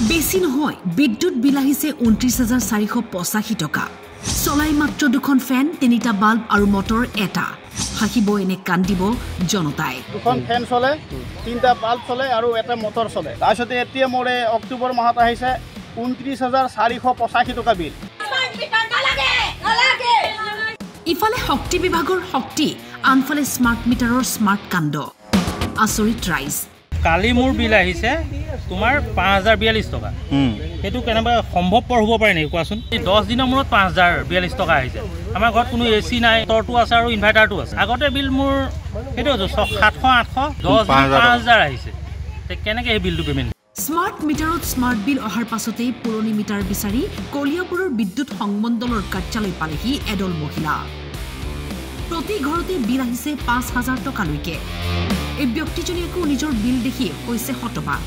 বেছি নহয় বিদ্যুৎ বিল আহিছে ২৯,৪৮৫ টকা চলাই মাত্ৰ দুখন ফেন তিনিটা বাল্ব আৰু মটৰ এটা হাকিব এনে কান্দিব জনতাই দুখন ফেন চলে তিনিটা বাল্ব চলে আৰু এটা মটৰ চলে তাৰপিছতে এতিয়া মোৰে অক্টোবৰ মাহত আহিছে ২৯,৪৮৫ টকা বিল ইফালে শক্তি বিভাগৰ শক্তি আনফালে স্মাৰ্ট মিটাৰৰ স্মাৰ্ট কাণ্ড আচৰিত ৰাইজ কালি মোৰ বিল আহিছে তোমাৰ ৫,০৪২ টকা সেইটো কেনেবা সম্ভৱপৰ হ'ব পাৰে নেকি কোৱাচোন 10 দিনৰ মূৰত ৫,০৪২ টকা আহিছে আমাৰ ঘৰত কোনো এচি নাই টৰটো আছে আৰু ইনভাৰ্টাৰটো আছে আগতে বিল মোৰ সেইটো ৭০০ ৮০০ 10 ৫,০০০ আহিছে কেনেকৈ এই বিলটো পেমেণ্ট স্মাৰ্ট মিটাৰত স্মাৰ্ট বিল অহাৰ পাছতেই পুৰণি মিটাৰ বিচাৰি কলিয়াপুৰৰ বিদ্যুৎ সংমণ্ডলৰ কাৰ্যালয় পালেহি এডল মহিলা প্ৰতি ঘৰতে বিল আহিছে ৫,০০০ টকালৈকে এই ব্যক্তিজনে আকৌ নিজৰ বিল দেখি হৈছে হতবাক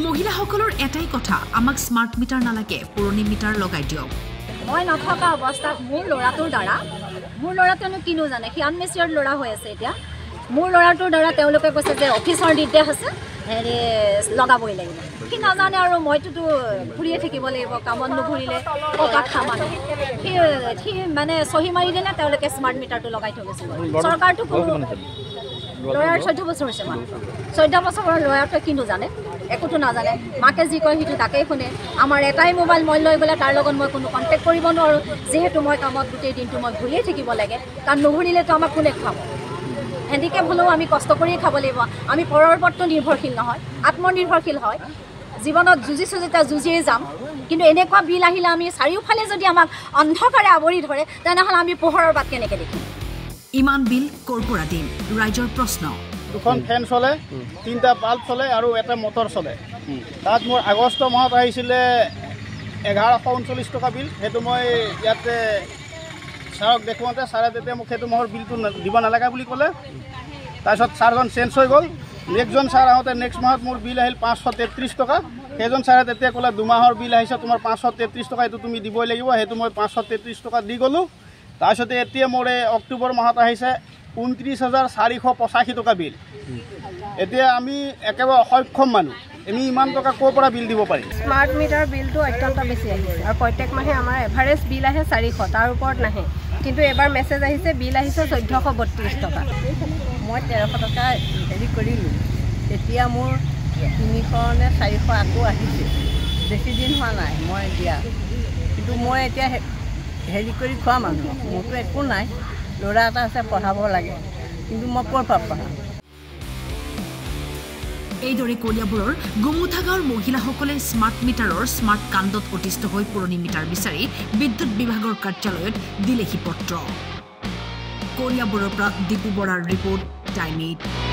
মহিলাসকলৰ এটাই কথা আমাক স্মাৰ্ট মিটাৰ নালাগে পুৰণি মিটাৰ লগাই দিয়ক মই নথকা অৱস্থাত মোৰ ল'ৰাটোৰ দ্বাৰা মোৰ ল'ৰাটোনো কিনো জানে সি আনমেচিয়ৰ ল'ৰা হৈ আছে এতিয়া মোৰ ল'ৰাটোৰ দ্বাৰা তেওঁলোকে কৈছে যে অফিচৰ নিৰ্দেশ আছে হেৰি লগাবই লাগিব সি নাজানে আৰু মইতো ঘূৰিয়ে থাকিব লাগিব কামত নুঘূৰিলে ক'ৰবাত খাম আৰু সি মানে চহী মাৰি দিলে তেওঁলোকে স্মাৰ্ট মিটাৰটো লগাই থৈ গৈছে চৰকাৰটো ল'ৰাৰ ১৪ বছৰ হৈছে মাত্ৰ ১৪ বছৰৰ ল'ৰাটোৱে কিনো জানে একোতো নাজানে মাকে যি কয় সেইটো তাকেই শুনে আমাৰ এটাই মোবাইল মই লৈ গ'লে তাৰ লগত মই কোনো কণ্টেক্ট কৰিব নোৱাৰোঁ যিহেতু মই কামত গোটেই দিনটো মই ঘূৰিয়ে থাকিব লাগে কাৰণ নুঘূৰিলেতো আমাক কোনে খুৱাব হেণ্ডিকেপ হ'লেও আমি কষ্ট কৰিয়ে খাব লাগিব আমি পৰৰ ওপৰততো নিৰ্ভৰশীল নহয় আত্মনিৰ্ভৰশীল হয় জীৱনত যুঁজিছোঁ যেতিয়া যুঁজিয়ে যাম কিন্তু এনেকুৱা বিল আহিলে আমি চাৰিওফালে যদি আমাক অন্ধকাৰে আৱৰি ধৰে তেনেহ'লে আমি পোহৰৰ বাট কেনেকৈ দেখিম ইমান বিল ক'ৰ পৰা দিম ৰাইজৰ প্ৰশ্ন দুখন ফেন চলে তিনিটা বাল্ব চলে আৰু এটা মটৰ চলে তাত মোৰ আগষ্ট মাহত আহিছিলে ১১৩৯ টকা বিল সেইটো মই ইয়াতে ছাৰক দেখুৱাওঁতে ছাৰে তেতিয়া মোক সেইটো মাহৰ বিলটো দিব নালাগে বুলি ক'লে তাৰপিছত ছাৰজন চেঞ্জ হৈ গ'ল নেক্সটজন ছাৰ আহোঁতে নেক্সট মাহত মোৰ বিল আহিল ৫৩৩ টকা সেইজন ছাৰে তেতিয়া ক'লে দুমাহৰ বিল আহিছে তোমাৰ ৫৩৩ টকা এইটো তুমি দিবই লাগিব সেইটো মই ৫৩৩ টকা দি গ'লোঁ তাৰপিছতে এতিয়া মোৰে অক্টোবৰ মাহত আহিছে ২৯,৪৮৫ টকা বিল এতিয়া আমি একেবাৰে অসক্ষম মানুহ আমি ইমান টকা ক'ৰ পৰা বিল দিব পাৰিম স্মাৰ্ট মিটাৰ বিলটো অত্যন্ত বেছি আহিছে আৰু প্ৰত্যেক মাহে আমাৰ এভাৰেজ বিল আহে ৪০০ তাৰ ওপৰত নাহে কিন্তু এবাৰ মেছেজ আহিছে বিল আহিছে ১৪৩২ টকা মই ১৩০০ টকা হেৰি কৰিলোঁ এতিয়া মোৰ ৩০০ নে ৪০০ আকৌ আহিছে বেছি দিন হোৱা নাই মই দিয়া কিন্তু মই এতিয়া হেৰি কৰি খোৱা মানুহ মোৰতো একো নাই ল'ৰা এটা আছে পঢ়াব লাগে কিন্তু মই ক'ৰ পৰা পঢ়াম এইদৰে কলিয়াবৰৰ গুমুঠা গাঁৱৰ মহিলাসকলে স্মাৰ্ট মিটাৰৰ স্মাৰ্ট কাণ্ডত অতিষ্ঠ হৈ পুৰণি মিটাৰ বিচাৰি বিদ্যুৎ বিভাগৰ কাৰ্যালয়ত দিলেহি পত্ৰ কলিয়াবৰৰ পৰা দীপু বৰাৰ ৰিপৰ্ট টাইম ৮